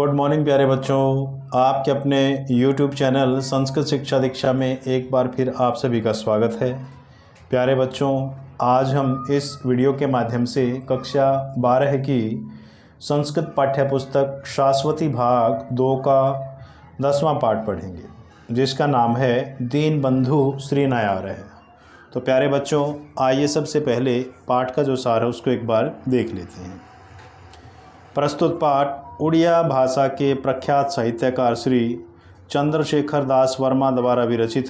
Good morning प्यारे बच्चों। आपके अपने YouTube चैनल संस्कृत शिक्षा दीक्षा में एक बार फिर आप सभी का स्वागत है। प्यारे बच्चों, आज हम इस वीडियो के माध्यम से कक्षा 12 की संस्कृत पाठ्य पुस्तक शाश्वती भाग 2 का 10वां पाठ पढ़ेंगे, जिसका नाम है दीनबंधु श्री नायार है। तो प्यारे बच्चों, आइए सबसे पहले पाठ का जो सार है उसको एक बार देख लेते हैं। प्रस्तुत पाठ उड़िया भाषा के प्रख्यात साहित्यकार श्री चंद्रशेखर दास वर्मा द्वारा विरचित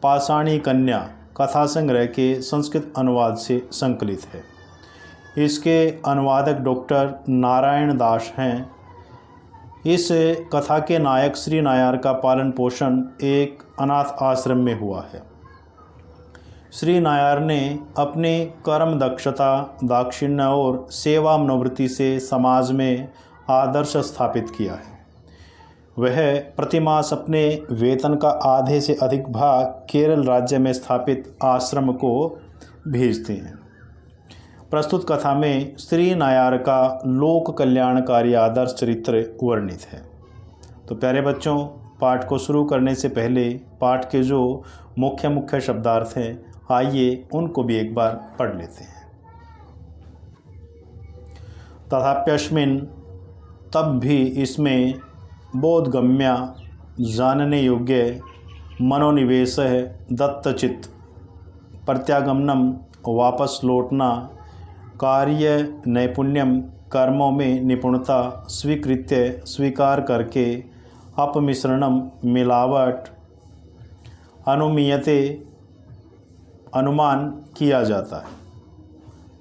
पाषाणी कन्या कथा संग्रह के संस्कृत अनुवाद से संकलित है। इसके अनुवादक डॉक्टर नारायण दास हैं। इस कथा के नायक श्री नायार का पालन पोषण एक अनाथ आश्रम में हुआ है। श्री नायार ने अपनी कर्म दक्षता, दाक्षिण्य और सेवा मनोवृत्ति से समाज में आदर्श स्थापित किया है। वह प्रतिमास अपने वेतन का आधे से अधिक भाग केरल राज्य में स्थापित आश्रम को भेजते हैं। प्रस्तुत कथा में श्री नायार का लोक कल्याणकारी आदर्श चरित्र वर्णित है। तो प्यारे बच्चों, पाठ को शुरू करने से पहले पाठ के जो मुख्य शब्दार्थ हैं, आइए उनको भी एक बार पढ़ लेते हैं। तथाप्यस्मिन्, तब भी इसमें बोधगम्या, जानने योग्य, मनोनिवेश है, दत्तचित्त, प्रत्यागमनम, वापस लौटना, कार्य नैपुण्यम, कर्मों में निपुणता, स्वीकृत्य, स्वीकार करके, अपमिश्रणम, मिलावट, अनुमीयते, अनुमान किया जाता है,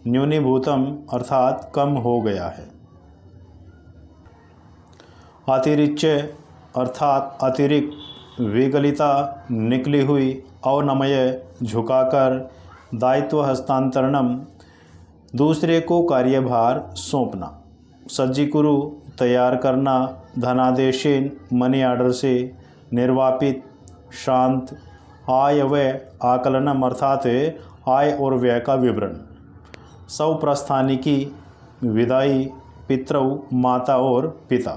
न्यूनीभूतम अर्थात कम हो गया है, अतिरिच्य अर्थात अतिरिक्त, विगलिता निकली हुई, अवनमय झुकाकर, दायित्व हस्तांतरणम, दूसरे को कार्यभार सौंपना, सज्जीकुरु तैयार करना, धनादेशेन मनी आर्डर से, निर्वापित शांत, आय व्यय आकलनम अर्थात आय और व्यय का विवरण, सौप्रस्थानिकी विदाई, पितृ माता और पिता।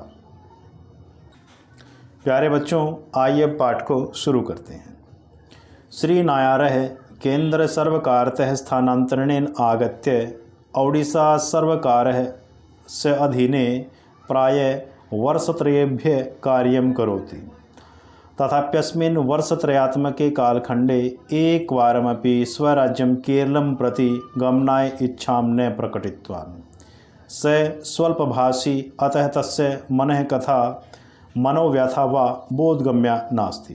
प्यारे बच्चों, आइए पाठ को शुरू करते हैं। श्री नायारः केंद्र सर्वकारतः स्थानांतरणेन आगत्य ओडिशा सर्वकारः से अधीने प्रायः वर्षत्रयेभ्यः कार्यं करोति। तथाप्यस्मिन् वर्षत्रयात्मके कालखण्डे एकवारमपि स्वराज्यं केरलं प्रति गमनाय इच्छां न प्रकटितवान्। स स्वल्पभाषी, अतः तस्य मनः कथा मनोव्यथा वा बोधगम्या नास्ति।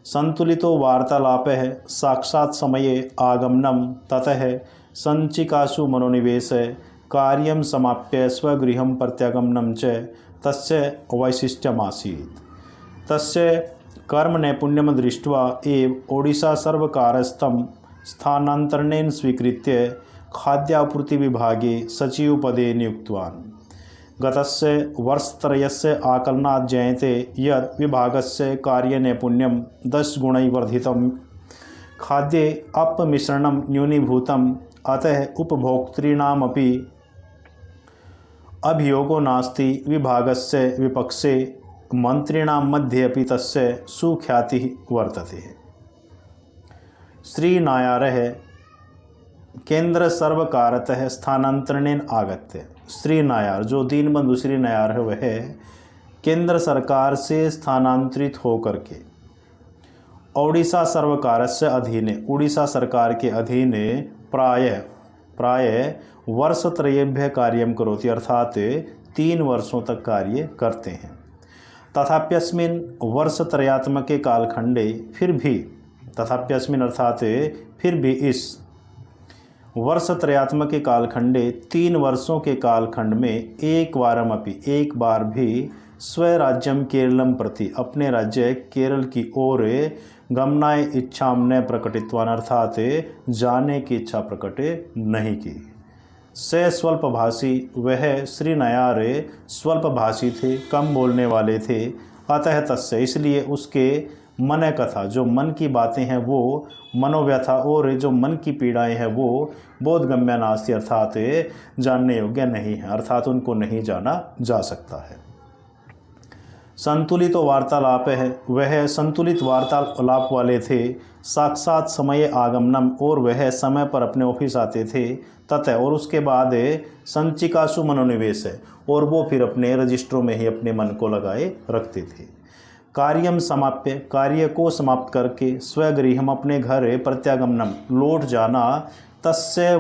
संतुलितो वार्तालापः साक्षात् समये आगमनं, ततः संचिकासु मनोनिवेश, कार्यं समाप्य स्वगृहं प्रत्यागमनं च तस्य वैशिष्ट्यमासीत्। तस्य कर्म नैपुण्यम दृष्ट्वा एव ओडिशा सर्वकारस्थं स्थानांतरणेन स्वीकृत्य खाद्यापूर्ति विभागे सचिवपदे नियुक्तवान्। गतस्य वर्षत्रयस्य आकलनात् ज्ञायते यत् विभागस्य कार्यनैपुण्यं 10 गुणैः वर्धितं, खाद्ये अपमिश्रणं न्यूनीभूतम्, अतः उपभोक्तॄणामपि अभियोगो नास्ति। विभागस्य विपक्षे मंत्रिणां मध्ये अपि तस्य सुख्यातिः वर्तते। श्री नायारः केंद्र सर्वकारतः स्थानांतरणेन आगत्य। श्री नायार, जो दीनबंधु श्री नायार है, वह केंद्र सरकार से स्थानांतरित होकर के ओडिशा सर्वकारस्य अधीने, उड़ीसा सरकार के अधीने प्राय वर्षत्रयेभ्यः कार्यं करोति, अर्थात 3 वर्षों तक कार्य करते हैं। तथाप्यस्मिन् वर्षत्रयात्मके कालखंडे, फिर भी, तथाप्यस्मिन् अर्थात फिर भी इस वर्षत्रयात्मके कालखंडे 3 वर्षों के कालखंड में एक बार भी स्वराज्यम केरलम प्रति, अपने राज्य केरल की ओर गमनाय इच्छां न प्रकटितवान् अर्थात जाने की इच्छा प्रकट नहीं की। से स्वल्पभाषी, वह श्री नायार स्वल्पभाषी थे, कम बोलने वाले थे। अतः तस्य, इसलिए उसके मन कथा, जो मन की बातें हैं वो, मनोव्यथा और जो मन की पीड़ाएं हैं वो बोधगम्य नास्ति अर्थात जानने योग्य नहीं है, अर्थात उनको नहीं जाना जा सकता है। संतुलित वार्तालाप है वह संतुलित वार्तालाप वाले थे, साक्षात समय आगमनम और वह समय पर अपने ऑफिस आते थे, तथा और उसके बाद संचिकासु मनोनिवेश है और वो फिर अपने रजिस्टरों में ही अपने मन को लगाए रखते थे। कार्यम समाप्य कार्य को समाप्त करके स्वगृहम अपने घर प्रत्यागमनम लौट जाना तस्य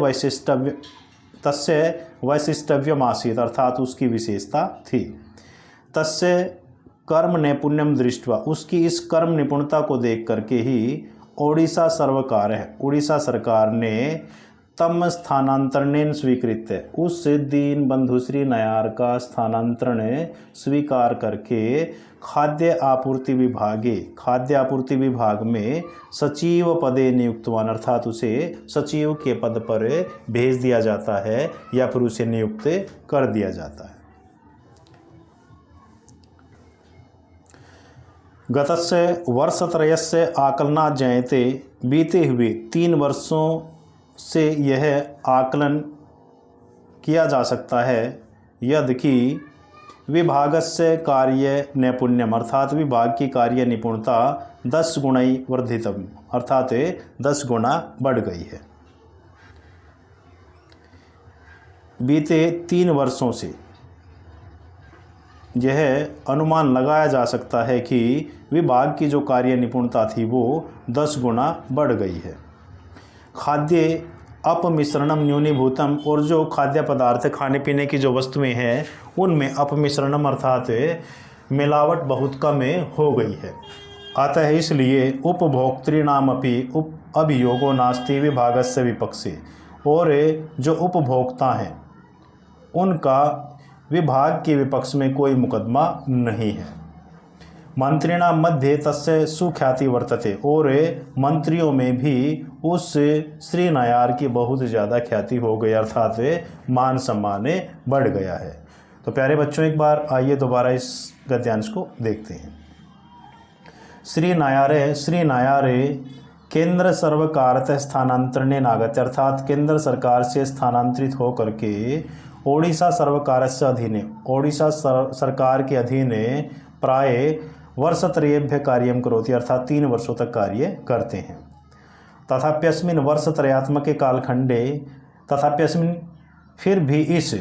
वैशिष्टव्यम आसीत अर्थात उसकी विशेषता थी। तस्य कर्म नैपुण्यम दृष्टवा उसकी इस कर्म निपुणता को देख करके ही ओडिशा सर्वकार है उड़ीसा सरकार ने तम स्थानांतरण स्वीकृत उस दीन बंधु श्री नायर का स्थानांतरण स्वीकार करके खाद्य आपूर्ति विभाग में सचिव पदे नियुक्तवान अर्थात उसे सचिव के पद पर भेज दिया जाता है या फिर उसे नियुक्त कर दिया जाता है। गतस्य वर्षत्रयस्य आकलनात् ज्ञायते बीते हुए 3 वर्षों से यह आकलन किया जा सकता है यदि कि विभागस्य कार्य नैपुण्यम अर्थात विभाग की कार्य निपुणता 10 गुणई वर्धितम अर्थात 10 गुना बढ़ गई है। बीते 3 वर्षों से यह अनुमान लगाया जा सकता है कि विभाग की जो कार्य निपुणता थी वो 10 गुना बढ़ गई है। खाद्य अपमिश्रणम न्यूनीभूतम और जो खाद्य पदार्थ खाने पीने की जो वस्तुएं हैं उनमें अपमिश्रणम अर्थात मिलावट बहुत कम हो गई है। अतः इसलिए उपभोक्तृणामपि अभियोगो नास्ति विभागस्य विपक्षे और जो उपभोक्ता हैं उनका विभाग के विपक्ष में कोई मुकदमा नहीं है। मंत्रिणां मध्ये तस्य सुख्याति वर्तते और मंत्रियों में भी उस श्री नायर की बहुत ज़्यादा ख्याति हो गई अर्थात मान सम्मान बढ़ गया है। तो प्यारे बच्चों एक बार आइए दोबारा इस गद्यांश को देखते हैं। श्री नायर केंद्र सर्वकारतः स्थानांतरण नागत अर्थात केंद्र सरकार से स्थानांतरित होकर के ओडिशा सरकार से अधीन ओडिशा सरकार के अधीन प्राय वर्षत्रयेभ्य कार्यम करोति अर्थात 3 वर्षों तक कार्य करते हैं। तथाप्यस्मिन् वर्षत्रयात्मके कालखंडे तथाप्यस्मिन् फिर भी इस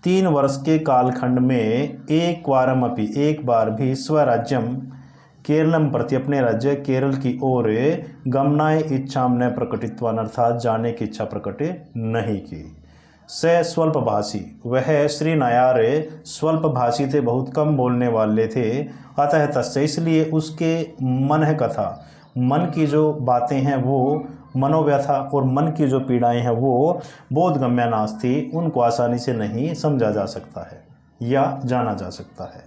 3 वर्ष के कालखंड में एक बार भी स्वराज्यम केरलम प्रति अपने राज्य केरल की ओर गमनाय इच्छाम न प्रकटित्वान अर्थात जाने की इच्छा प्रकट नहीं की। से स्वल्पभाषी वह श्री नायर स्वल्पभाषी थे, बहुत कम बोलने वाले थे। अतः तस्य इसलिए उसके मन की जो बातें हैं वो मनोव्यथा और मन की जो पीड़ाएं हैं वो बोधगम्य नास्ति उनको आसानी से नहीं समझा जा सकता है या जाना जा सकता है।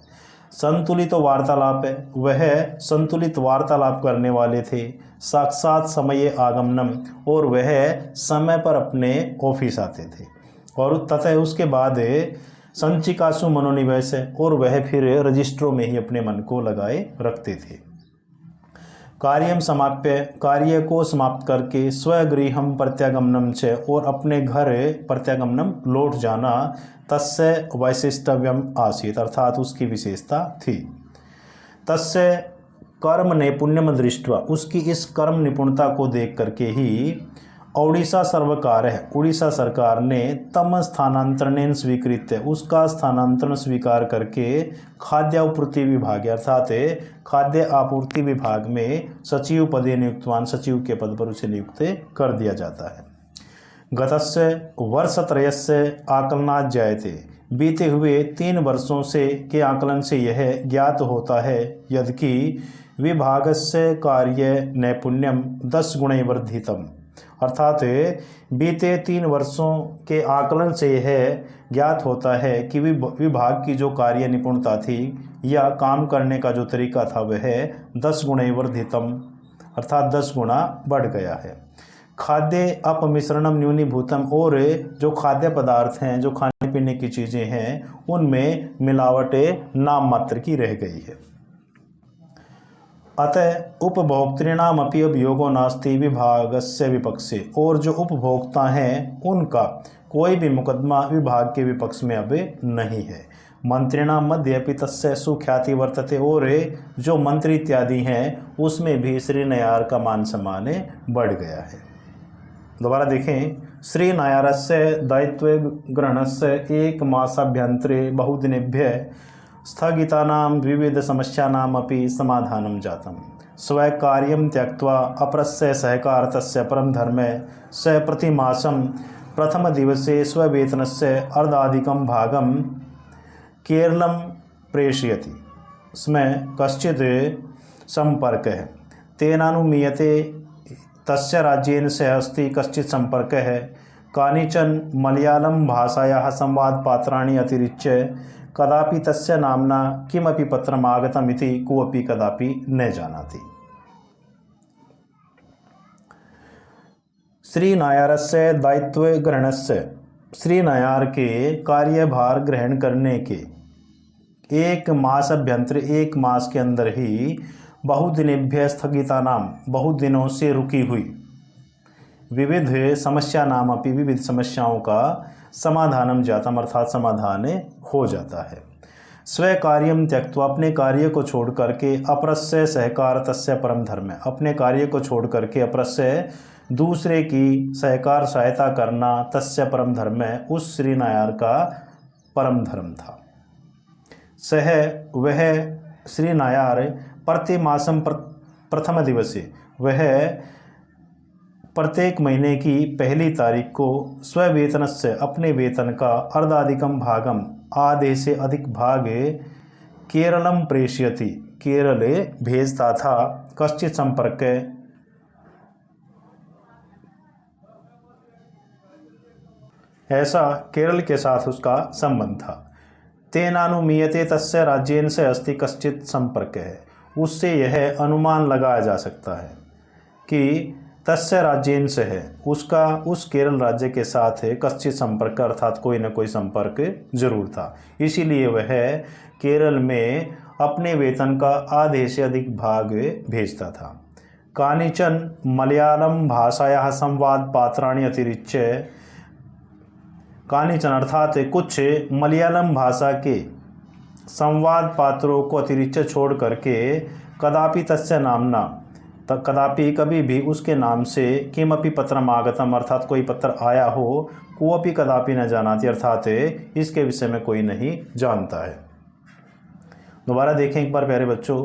संतुलित वार्तालाप है वह संतुलित वार्तालाप करने वाले थे, साक्षात समय आगमनम और वह समय पर अपने ऑफिस आते थे और तथा उसके बाद संचिकासु मनोनिवेश है और वह फिर रजिस्ट्रों में ही अपने मन को लगाए रखते थे। कार्यम समाप्य कार्य को समाप्त करके स्वगृहम प्रत्यागमनम च और अपने घर प्रत्यागमनम लौट जाना तस्य वैशिष्टव्यम आसीत अर्थात उसकी विशेषता थी। तस्य कर्म नैपुण्यम दृष्टवा उसकी इस कर्म निपुणता को देख करके ही ओडिशा सरकार ने तम स्थानांतरण स्वीकृत उसका स्थानांतरण स्वीकार करके खाद्य आपूर्ति विभाग अर्थात खाद्य आपूर्ति विभाग में सचिव पदे नियुक्तवान सचिव के पद पर उसे नियुक्त कर दिया जाता है। गतस्य वर्षत्रयस्य आकलनात् ज्ञायते बीते हुए 3 वर्षों से के आकलन से यह ज्ञात होता है यदि कि विभागस्य कार्य नैपुण्यम 10 गुणे वर्धितम अर्थात बीते 3 वर्षों के आकलन से यह ज्ञात होता है कि विभाग की जो कार्य निपुणता थी या काम करने का जो तरीका था वह 10 गुणे वर्धितम अर्थात 10 गुना बढ़ गया है। खाद्य अपमिश्रणम न्यूनीभूतम और जो खाद्य पदार्थ हैं जो खाने पीने की चीज़ें हैं उनमें मिलावट नाम मात्र की रह गई है। अतः उपभोक्तृणामपि अभियोगो नास्ति विभागस्य विपक्षे और जो उपभोक्ता हैं उनका कोई भी मुकदमा विभाग के विपक्ष में अब नहीं है। मंत्रिणां मध्ये अपि तस्य सुख्याति वर्तते। और जो मंत्री इत्यादि हैं उसमें भी श्री नायर का मान सम्मान बढ़ गया है। दोबारा देखें, श्री नायरस्य दायित्व ग्रहणस्य एक मासाभ्यन्तरे बहुदिनेभ्यः स्थगितानां विविध समस्यानामपि समाधानं जातम्। स्वकार्यं त्यक्त्वा अपरस्य सहकारतस्य परम धर्मे स प्रतिमासं प्रथमदिवसे स्ववेतनस्य अर्धाधिकं भागं केरलं प्रेषयति स्म। कश्चित् सम्पर्कः तेनानुमीयते तस्य राज्येन सह अस्ति कश्चित् सम्पर्कः। कानिचन मलयालम भाषायाः संवादपात्राणि अतिरिच्य कदापि तस्य नाम्ना किमपि पत्रम् आगतम् इति कोऽपि कदापि न जानाति। श्री नायरस्य दायित्व ग्रहणस्य, श्री नायर के कार्यभार ग्रहण करने के एक मास अभ्यंतर, एक मास के अंदर ही बहुदिनेभ्य स्थगिता नाम, बहुत दिनों से रुकी हुई विविध समस्या नाम अपनी, विविध समस्याओं का समाधानम जातम अर्थात समाधान हो जाता है। स्व कार्यम त्यक्त्वा, अपने कार्य को छोड़ करके अपरस्य सहकार तस्य परम धर्म, अपने कार्य को छोड़ करके अपरस्य दूसरे की सहकार सहायता करना तस्य परम धर्म, उस श्री नायर का परम धर्म था। सह वह श्री नायर प्रतिमासम प्रथम दिवसे, वह प्रत्येक महीने की पहली तारीख को स्ववेतन से, अपने वेतन का अर्धाधिकम भागम, आधे से अधिक भाग केरलम प्रेषयति, केरल भेजता था। कश्चित संपर्क, ऐसा केरल के साथ उसका संबंध था। तेनानुमीयते तस्य राज्येन से अस्ति कश्चित संपर्क है, उससे यह अनुमान लगाया जा सकता है कि तस्य राज्येन से है, उसका उस केरल राज्य के साथ है कश्चित संपर्क, अर्थात कोई न कोई संपर्क जरूर था। इसीलिए वह केरल में अपने वेतन का आधे से अधिक भाग भेजता था। कानिचन मलयालम भाषायाः संवाद पात्राणि अतिरिच्य, कानिचन अर्थात कुछ मलयालम भाषा के संवाद पात्रों को अतिरिक्त छोड़ करके कदापि तस्य नामना, कदापि कभी भी उसके नाम से किमपि पत्रम आगतम, अर्थात कोई पत्र आया हो, कोऽपि कदापि न जानाति, अर्थात इसके विषय में कोई नहीं जानता है। दोबारा देखें एक बार प्यारे बच्चों,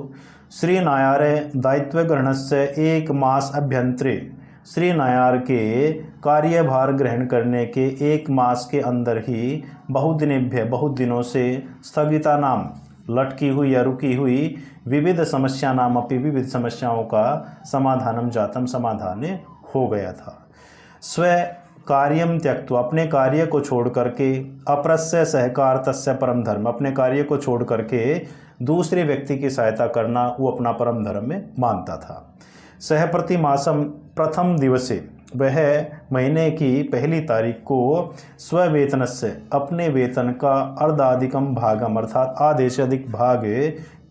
श्री नायर दायित्व ग्रहणस्य एक मास अभ्यंतरे, श्री नायर के कार्यभार ग्रहण करने के एक मास के अंदर ही बहुदिनेभ्य, बहुत दिनों से स्थगिता नाम, लटकी हुई या रुकी हुई विविध समस्या नाम अपनी, विविध समस्याओं का समाधानम जातम, समाधान हो गया था। स्व कार्यम त्यक्त्वा, अपने कार्य को छोड़ करके अपरस्य सहकार तस्य परम धर्म, अपने कार्य को छोड़ करके दूसरे व्यक्ति की सहायता करना वो अपना परम धर्म में मानता था। सह प्रतिमासम प्रथम दिवसे, वह महीने की पहली तारीख को स्ववेतन से, अपने वेतन का अर्धाधिकम भागम, अर्थात आधे से अधिक भाग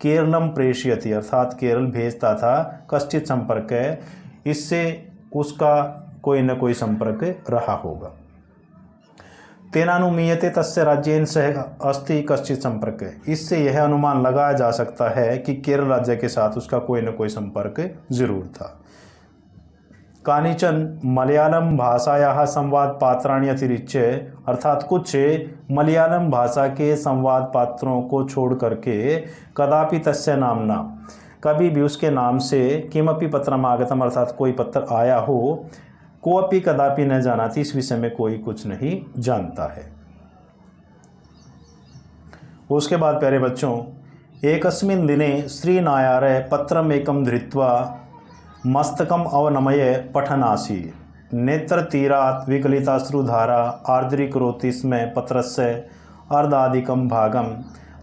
केरलम प्रेषयति, अर्थात केरल भेजता था। कश्चित संपर्क है, इससे उसका कोई न कोई संपर्क रहा होगा। तेनानुमीयते तस्य राज्येन सह अस्ति कश्चित संपर्क है, इससे यह अनुमान लगाया जा सकता है कि केरल राज्य के साथ उसका कोई न कोई संपर्क जरूर था। कानिचन मलयालम भाषायाः संवाद पात्राणि अतिरिच्य, अर्थात कुछ मलयालम भाषा के संवाद पात्रों को छोड़ करके कदापि तस्य नामना, कभी भी उसके नाम से किमपि पत्रम आगतम, अर्थात कोई पत्र आया हो, कोऽपि कदापि न जानाति, इस विषय में कोई कुछ नहीं जानता है। उसके बाद प्यारे बच्चों, एकस्मिन् दिने श्री नायर पत्रम एकम धृत्वा मस्तकम अवनमय पठनासी, नेत्रतीरात् विकलिताश्रुधारा आर्द्रीकरोति स्म पत्रस्य अर्धाधिकं भागं।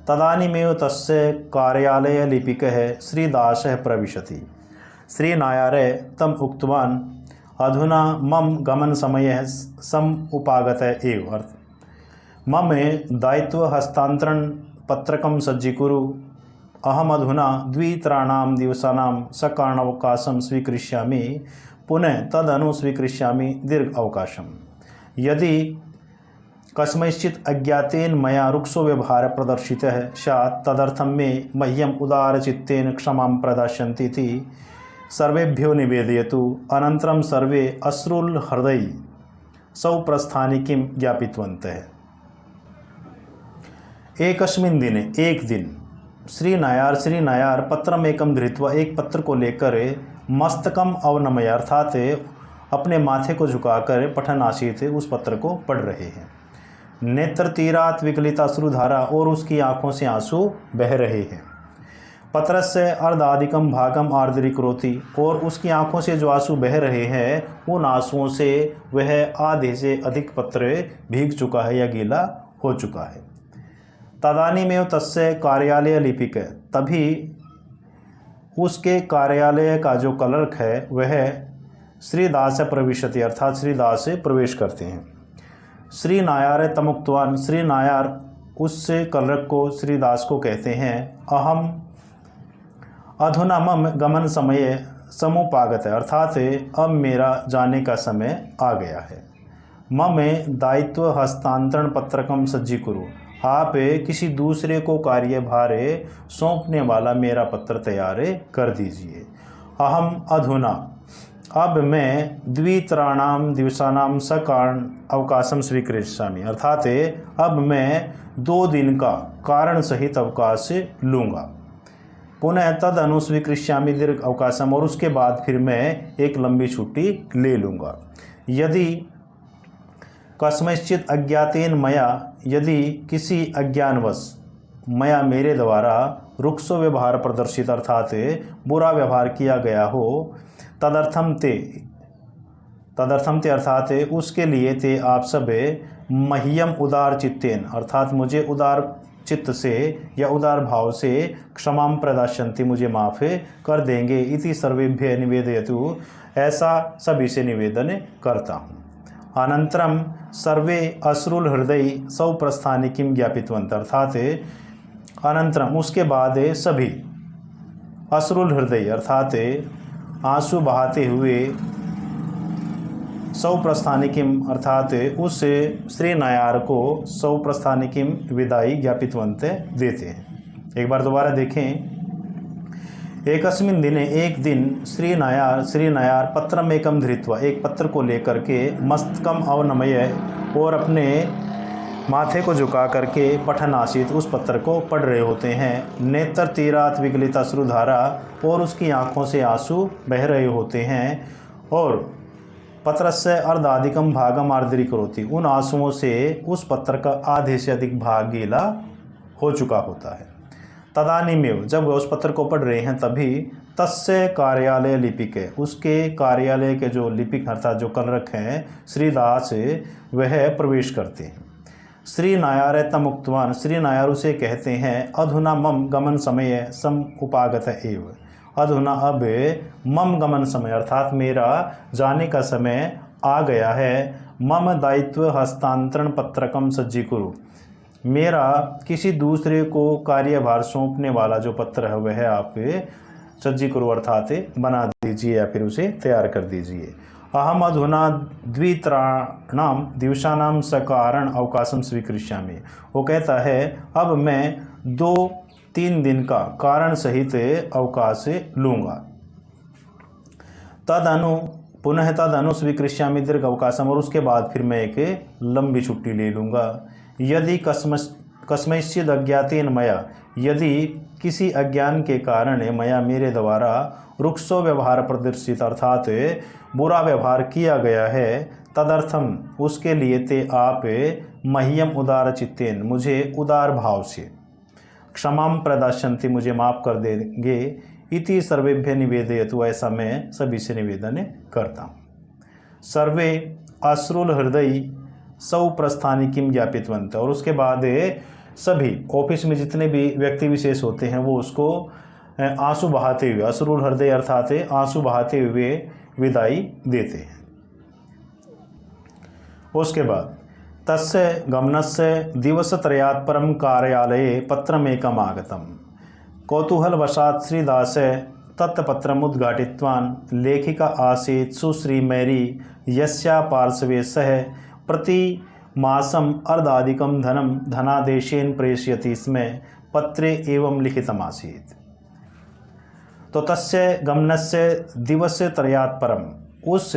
तदानीमेव तस्य कार्यालय लिपिकः श्रीदासः प्रविशति। श्री नायर तम उक्तवान्, अधुना मम गमन समयः समुपागतः एव, मम दायित्व हस्तांतरण पत्रकं सज्जीकुरु। अहम अधुना द्वित्राणां दिवसानां सकारणवकाशं स्वीकरिष्यामि, पुनः तदनु स्वीकरिष्यामि दीर्घ अवकाशं। यदि कस्मैश्चित् अज्ञातेन मया रुक्षो व्यवहार प्रदर्शितः स्यात् तदर्थं मे मह्यम उदारचित्तेन क्षमां प्रदास्यन्ति इति सर्वेभ्यो निवेदयतु। अनन्तरं सर्वे अश्रुलहृदयी सौप्रस्थानिकीं ज्ञापितवन्तः। एकस्मिन् दिने एक दिन श्री नायार पत्रमेकं धृत्वा एक पत्र को लेकर मस्तकम अवनमय अर्थात अपने माथे को झुकाकर पठन आशीत उस पत्र को पढ़ रहे हैं। नेत्र तीरात विकलित अश्रुधारा और उसकी आंखों से आंसू बह रहे हैं। पत्रस्य अर्धाधिकम भागम आर्द्रीकरोति और उसकी आंखों से जो आंसू बह रहे हैं उन आंसुओं से वह आधे से अधिक पत्र भीग चुका है या गीला हो चुका है। तदानीमेव तस्य कार्यालय लिपिक, तभी उसके कार्यालय का जो क्लर्क है वह श्रीदास प्रविशति अर्थात श्रीदास प्रवेश करते हैं। श्री नायार तमुक्तवान, श्री नायार उस क्लर्क को श्रीदास को कहते हैं, अहम अधुना मम गमन समय समुपागत है अर्थात अब मेरा जाने का समय आ गया है। मम दायित्व हस्तांतरण पत्रकम सज्जीकुरु, आप किसी दूसरे को कार्यभार सौंपने वाला मेरा पत्र तैयार कर दीजिए। अहम अधुना, अब मैं द्वित्राणाम दिवसानाम सकारण अवकाशम स्वीकृष्यामि अर्थात अब मैं 2 दिन का कारण सहित अवकाश लूँगा। पुनः तद अनुस्वीकृष्यामि दीर्घ अवकाशम, और उसके बाद फिर मैं एक लंबी छुट्टी ले लूँगा। यदि कस्मैश्चित् अज्ञातेन मया, यदि किसी अज्ञानवश मया मेरे द्वारा रुक्षो व्यवहार प्रदर्शित अर्थात बुरा व्यवहार किया गया हो, तदर्थम ते अर्थात उसके लिए ते आप सब मह्यम उदार चित्तेन अर्थात मुझे उदार चित्त से या उदार भाव से क्षमां प्रदास्यन्ति मुझे माफ़ कर देंगे। इति सर्वेभ्य निवेदयतु, ऐसा सभी से निवेदन करता हूँ। अनंतरम सर्वे अश्रुल हृदय सौप्रस्थानिकीं ज्ञापितवन्तः अर्थात अनंतरम उसके बाद सभी अश्रुल हृदय अर्थात आंसू बहाते हुए सौप्रस्थानिकीं अर्थात उस श्री नायार को सौप्रस्थानिकीं विदाई ज्ञापितवन्तः देते हैं। एक बार दोबारा देखें। एकस्मिन् दिने एक दिन श्री नायार पत्रमेकं धृत्वा एक पत्र को लेकर के मस्तकम अवनमय और अपने माथे को झुका करके पठन आशीत उस पत्र को पढ़ रहे होते हैं। नेत्र तीरात विगलित अश्रुधारा और उसकी आंखों से आंसू बह रहे होते हैं। और पत्रस्य अर्धाधिकम भागम आर्द्रीकरोति, उन आंसुओं से उस पत्र का आधे से अधिक भाग गीला हो चुका होता है। तदानीमेव, जब वह उस पत्र को पढ़ रहे हैं तभी तस्य कार्यालय लिपिक, उसके कार्यालय के जो लिपिक अर्थात जो क्लर्क हैं श्रीदास, वह प्रवेश करते हैं। श्री नायार तमुक्तवान, श्री नायार उसे कहते हैं, अधुना मम गमन समय सम उपागत एव, अधुना अब मम गमन समय अर्थात मेरा जाने का समय आ गया है। मम दायित्व हस्तांतरण पत्रकम सज्जीकुरु, मेरा किसी दूसरे को कार्यभार सौंपने वाला जो पत्र है वह आप सज्जीकुरु अर्थात बना दीजिए या फिर उसे तैयार कर दीजिए। अहम अधुना द्वित्राणाम दिवसानाम सकारण अवकाशम स्वीकृष्यामि, वो कहता है अब मैं 2-3 दिन का कारण सहित अवकाश लूँगा। पुनः तदनु स्वीकृष्यामि दीर्घ अवकाशम, और उसके बाद फिर मैं एक लंबी छुट्टी ले लूँगा। यदि कस्मैश्चित् अज्ञातेन मया, यदि किसी अज्ञान के कारण मया मेरे द्वारा रुक्षो व्यवहार प्रदर्शित अर्थात बुरा व्यवहार किया गया है, तदर्थम उसके लिए ते आप मह्यम उदार चित्तेन मुझे उदार भाव से क्षमां प्रदास्यन्ति मुझे माफ़ कर देंगे। इति सर्वेभ्य निवेदयतु, ऐसा मैं सभी से निवेदन करता हूँ। सर्वे अश्रुल हृदय सौप्रस्थानिकीं ज्ञापितवन्तः, और उसके बाद सभी ऑफिस में जितने भी व्यक्ति विशेष होते हैं वो उसको आंसू बहाते हुए, अश्रुल हृदय अर्थात आंसू बहाते हुए विदाई देते हैं। उसके बाद तस्य गमनस्य दिवसत्रयात् परं कार्यालये पत्रमेकम् आगतम्। कौतूहलवशात् श्रीदास तत्पत्रमुद्घाटितवान्। लेखिका आसीत् सुश्री मैरी, यस्या पार्श्वे सः प्रति मासम अर्धाधिकम धनम धनादेशेन प्रेषयति स्म पत्रे एवं लिखितमासीत्। तो तस्य गमनस्य दिवसत्रयात् परम, उस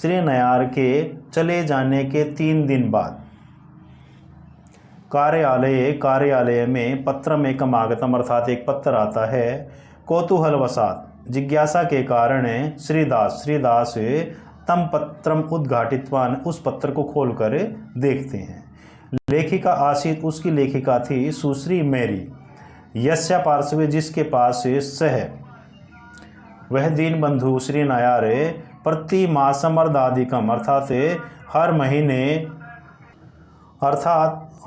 श्री नयार के चले जाने के 3 दिन बाद कार्यालय में पत्रमेकम आगतम, अर्थात एक पत्र आता है। कौतूहलवशात, जिज्ञासा के कारण श्रीदास तम पत्रम उद्घाटितवान, उस पत्र को खोलकर देखते हैं। लेखिका आसीत, उसकी लेखिका थी सुश्री मैरी। यस्या पार्श्वे, जिसके पास सह वह दीन बंधु श्री नायार प्रति मासम अर्धाधिकम, अर्थात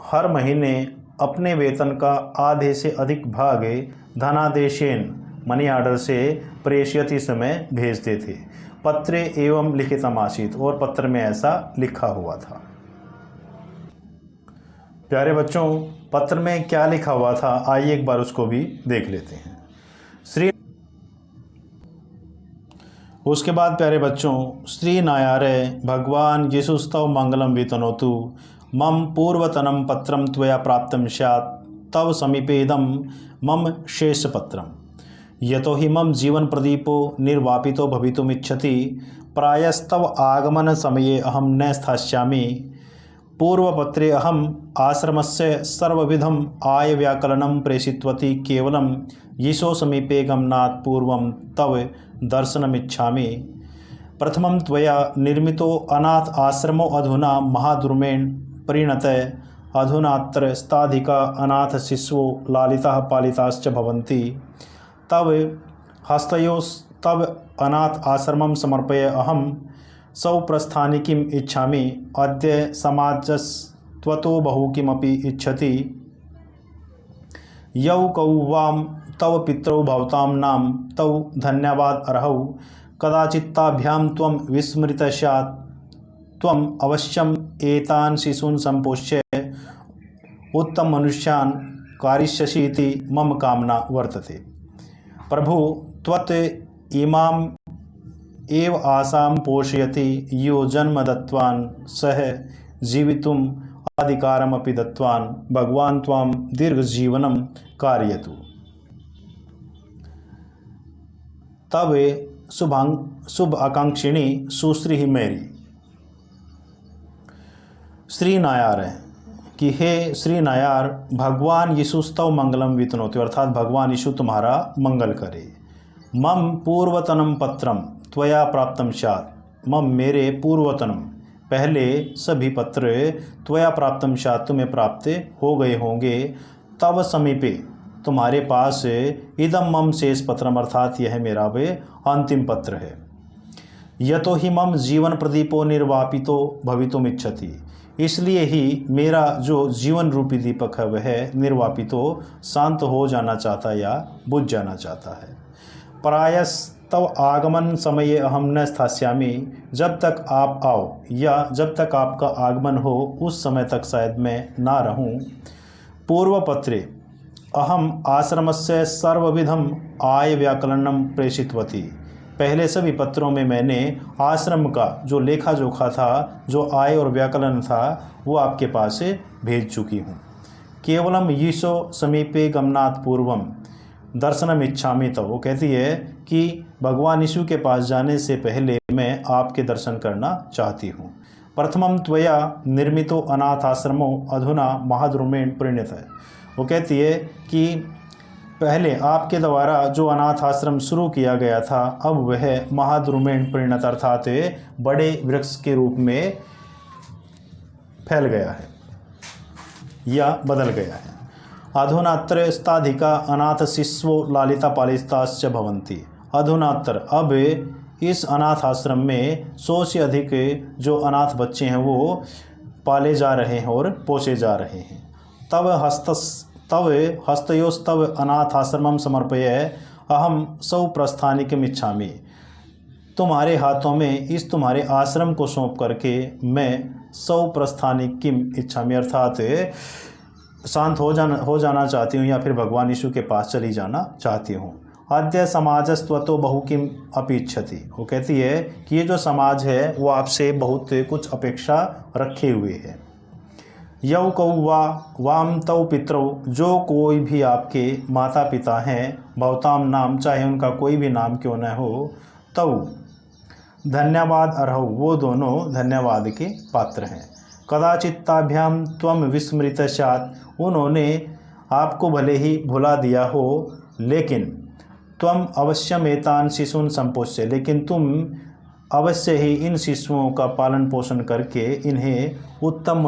हर महीने अपने वेतन का आधे से अधिक भाग धनादेशेन, मनी आर्डर से प्रेषयति समय भेजते थे। पत्रे एवं लिखितमासीत, और पत्र में ऐसा लिखा हुआ था। प्यारे बच्चों, पत्र में क्या लिखा हुआ था, आइए एक बार उसको भी देख लेते हैं। उसके बाद प्यारे बच्चों, श्री नायारे भगवान यीशुस्तव मंगलम वितनोतु मम पूर्वतनम पत्रम त्वया प्राप्तम स्यात् तव समीपेदम मम शेषपत्रम यतो हि मम जीवन प्रदीपो निर्वापितो भवितुमिच्छति प्रायस्तव आगमन समये अहम न स्थास्यामि। पूर्वपत्रे अहम आश्रमस्य सर्वविधम आय व्याकलनं प्रेषितवती, केवलं यीशो समीपे गमनात् पूर्वं तव दर्शनमिच्छामि। प्रथमं त्वया निर्मितो अनाथ आश्रमो अधुना महाद्रुमेण परिणतः, अधुनात्र स्ताधिका अनाथ शिशवो लालिताः पालिताश्च भवन्ति। तव हस्तयोस्तव अनाथ आश्रमं समर्पय अहम सौप्रस्थानिकीम् इच्छामि। अद्य समाजस्त्वतो बहु किमपि इच्छति। यौ कौवां तव पितरौ भवतां नाम तौ धन्यवाद अर्हौ, कदाचित्ताभ्यां त्वं विस्मृतः स्यात्। त्वम् अवश्यम् एतान् शिशून् सम्पोष्य उत्तम मनुष्यान् कारयिष्यसि इति मम कामना वर्तते। प्रभु, त्वत् इमाम् एव आशां पोषयति, यो जन्म दत्तवान् सः जीवितुम् अधिकारमपि दत्तवान्। भगवान् त्वां दीर्घजीवनं कारयतु। तव शुभ आकांक्षिणी सुश्री मैरी। श्री नायार कि हे श्री नायार, भगवान यीशुस्तव मंगलम वितनोति, अर्थात भगवान यीशु तुम्हारा मंगल करे। मम पूर्वतनम पत्रम त्वया प्राप्तम स्यात्, मम मेरे पूर्वतनम पहले सभी पत्र त्वया प्राप्तम स्यात् तुम्हें प्राप्त हो गए होंगे। तव समीपे तुम्हारे पास इदम मम शेष पत्रम, अर्थात यह मेरा वे अंतिम पत्र है। यतो ही मम जीवन प्रदीपो निर्वापितो भवितुमिच्छति, इसलिए ही मेरा जो जीवन रूपी दीपक है वह निर्वापितो शांत हो जाना चाहता या बुझ जाना चाहता है। प्रायस्तव आगमन समये अहम न स्थास्यामि, जब तक आप आओ या जब तक आपका आगमन हो उस समय तक शायद मैं ना रहूं। पूर्वपत्रे अहम आश्रमस्य सर्वविधम आय व्याकलनम प्रेषितवती, पहले सभी पत्रों में मैंने आश्रम का जो लेखा जोखा था, जो आय और व्याकलन था, वो आपके पास से भेज चुकी हूँ। केवलम यीशो समीपे गमनात् पूर्वम दर्शनम इच्छामि, तो वो कहती है कि भगवान यीशु के पास जाने से पहले मैं आपके दर्शन करना चाहती हूँ। प्रथमम त्वया निर्मितो अनाथ आश्रमो अधुना महाद्रुमेण परिणतः, वो कहती है कि पहले आपके द्वारा जो अनाथ आश्रम शुरू किया गया था अब वह महाद्रुमेण परिणत, अर्थात बड़े वृक्ष के रूप में फैल गया है या बदल गया है। अधुनात्र स्ताधिका अनाथ शिशवो लालिता पालिताश्च भवन्ति, अधुनात्र अब इस अनाथ आश्रम में 100 से अधिक जो अनाथ बच्चे हैं वो पाले जा रहे हैं और पोसे जा रहे हैं। तव हस्तयोस्तव अनाथ आश्रमम समर्पय अहम सौप्रस्थानिकम् इच्छामि, तुम्हारे हाथों में इस तुम्हारे आश्रम को सौंप करके मैं सौप्रस्थानिकम् इच्छामि, अर्थात शांत हो जाना चाहती हूँ या फिर भगवान यीशु के पास चली जाना चाहती हूँ। अद्य समाजस्त्वतो बहु किम अपि इच्छति, वो कहती है कि ये जो समाज है वो आपसे बहुत कुछ अपेक्षा रखे हुए है। यौ कौ वा वाम तौ पितरौ, जो कोई भी आपके माता पिता हैं, भवताम नाम, चाहे उनका कोई भी नाम क्यों न हो, तौ धन्यवाद अर्हौ, वो दोनों धन्यवाद के पात्र हैं। कदाचित्ताभ्याम त्वम विस्मृत स्यात्, उन्होंने आपको भले ही भुला दिया हो, लेकिन त्वम अवश्यमेतान शिशून् संपोष्य, लेकिन तुम अवश्य ही इन शिशुओं का पालन पोषण करके इन्हें उत्तम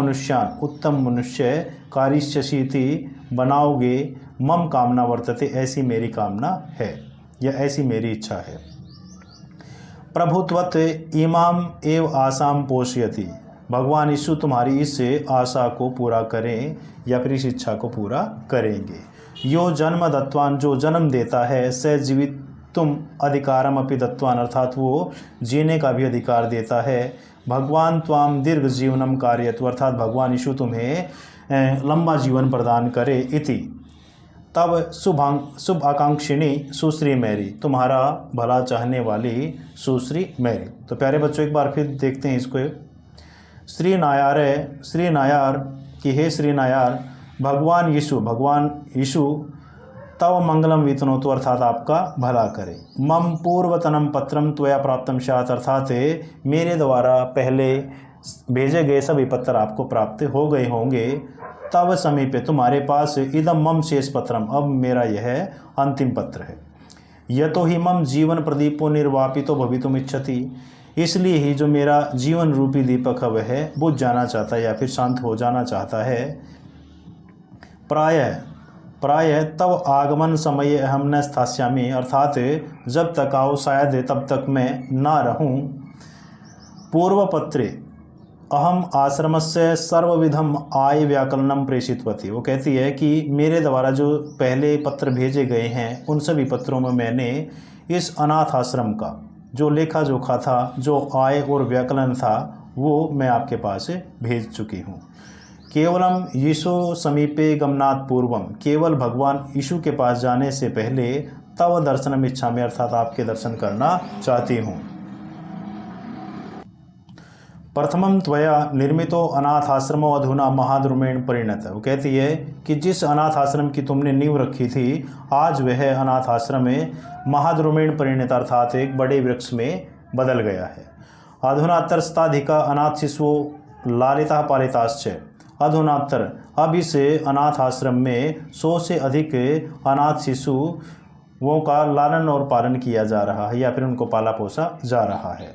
मनुष्य कारिष्यसीति बनाओगे। मम कामना वर्तते, ऐसी मेरी कामना है या ऐसी मेरी इच्छा है। प्रभुत्वत इमाम एव आसाम पोषयति, भगवान यीशु तुम्हारी इस आशा को पूरा करें या फिर इस इच्छा को पूरा करेंगे। यो जन्म दत्वान, जो जन्म देता है, स जीवित तुम अधिकारम अपि दत्वान, अर्थात वो जीने का भी अधिकार देता है। भगवान त्वाम दीर्घ जीवनम कार्यतु, अर्थात भगवान यीशु तुम्हें लंबा जीवन प्रदान करे। इति तब शुभ आकांक्षिणी सुश्री मैरी, तुम्हारा भला चाहने वाली सुश्री मैरी। तो प्यारे बच्चों, एक बार फिर देखते हैं इसको। श्री नायार कि हे श्री नायार, भगवान यीशु तव मंगलम वितनो, तो अर्थात आपका भला करे। मम पूर्वतनम पत्रम त्वया प्राप्तम स्यात्, अर्थात मेरे द्वारा पहले भेजे गए सभी पत्र आपको प्राप्त हो गए होंगे। तव समीपे, तुम्हारे पास, इदम मम शेष पत्रम, अब मेरा यह अंतिम पत्र है। यतो ही मम जीवन प्रदीपो निर्वापितो भवितुम इच्छति, इसलिए ही जो मेरा जीवन रूपी दीपक है वह बुझ जाना चाहता है या फिर शांत हो जाना चाहता है। प्रायः तव आगमन समय अहम न स्थास्यामि, अर्थात जब तक आओ शायद तब तक मैं ना रहूं। पूर्वपत्रे अहम आश्रमस्य सर्वविधम आय व्याकरणम प्रेषितवती, वो कहती है कि मेरे द्वारा जो पहले पत्र भेजे गए हैं उन सभी पत्रों में मैंने इस अनाथ आश्रम का जो लेखा जोखा था, जो आय और व्याकरण था, वो मैं आपके पास भेज चुकी हूँ। केवलम यीशु समीपे गमनात् पूर्वम, केवल भगवान यीशु के पास जाने से पहले तव दर्शनम इच्छा में, अर्थात आपके दर्शन करना चाहती हूँ। प्रथमम त्वया निर्मितो अनाथ आश्रमो अधुना महाद्रुमेण परिणत, वो कहती है कि जिस अनाथ आश्रम की तुमने नींव रखी थी, आज वह अनाथ आश्रम में महाद्रुमेण परिणत, अर्थात एक बड़े वृक्ष में बदल गया है। अधुनातरस्ताधिका अनाथ शिशु लालिता पालिताश्च, अधुनातर, अब इस अनाथ आश्रम में 100 से अधिक अनाथ शिशुओं का लालन और पालन किया जा रहा है या फिर उनको पाला पोसा जा रहा है।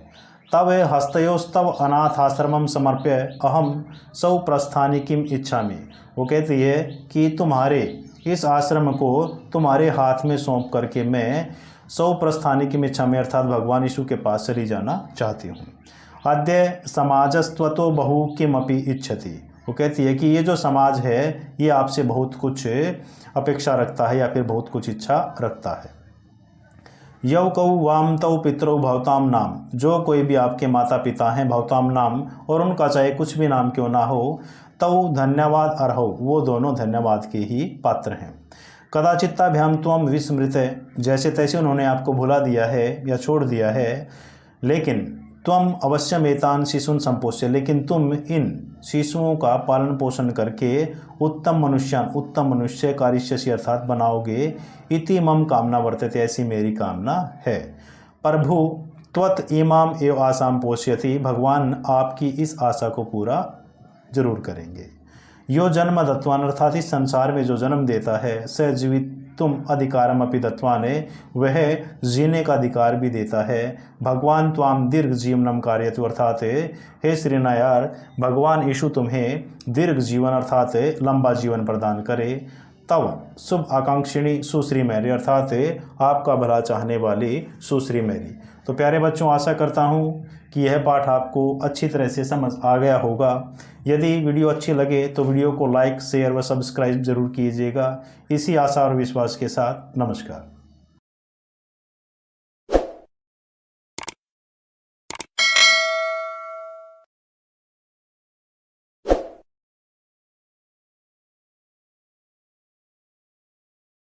तब हस्तयोस्तव अनाथ आश्रमम समर्प्य अहम सौ प्रस्थानी किम इच्छामि, वो कहती है कि तुम्हारे इस आश्रम को तुम्हारे हाथ में सौंप करके मैं सौ प्रस्थानी किम इच्छा में, अर्थात भगवान यीशु के पास चली जाना चाहती हूँ। अद्य समाजस्त्वतो बहु किमपि इच्छति, वो कहती है कि ये जो समाज है ये आपसे बहुत कुछ अपेक्षा रखता है या फिर बहुत कुछ इच्छा रखता है। यौ कौ वाम तौ पितरौ भवताम नाम, जो कोई भी आपके माता पिता हैं, भवताम नाम, और उनका चाहे कुछ भी नाम क्यों ना हो, तौ धन्यवाद अर्हौ, वो दोनों धन्यवाद के ही पात्र हैं। कदाचित्ताभ्याम त्वम विस्मृत, जैसे तैसे उन्होंने आपको भुला दिया है या छोड़ दिया है। लेकिन त्वम अवश्यमेतान शिशून् संपोष्य, लेकिन तुम इन शिशुओं का पालन पोषण करके उत्तम मनुष्य कारिष्यसि, अर्थात बनाओगे। इति मम कामना वर्तते, ऐसी मेरी कामना है। प्रभु त्वत इमाम एव आसाम पोष्यति, भगवान आपकी इस आशा को पूरा जरूर करेंगे। यो जन्म दत्वान, अर्थात इस संसार में जो जन्म देता है, स जीवित तुम अधिकारम अपि दत्वान, वह जीने का अधिकार भी देता है। भगवान त्वाम दीर्घ जीवनम कार्यतु, अर्थात हे श्री नायार, भगवान यीशु तुम्हें दीर्घ जीवन अर्थात लंबा जीवन प्रदान करे। तब शुभ आकांक्षिणी सुश्री मैरी, अर्थात आपका भला चाहने वाली सुश्री मैरी। तो प्यारे बच्चों, आशा करता हूँ कि यह पाठ आपको अच्छी तरह से समझ आ गया होगा। यदि वीडियो अच्छी लगे तो वीडियो को लाइक, शेयर व सब्सक्राइब जरूर कीजिएगा। इसी आशा और विश्वास के साथ नमस्कार।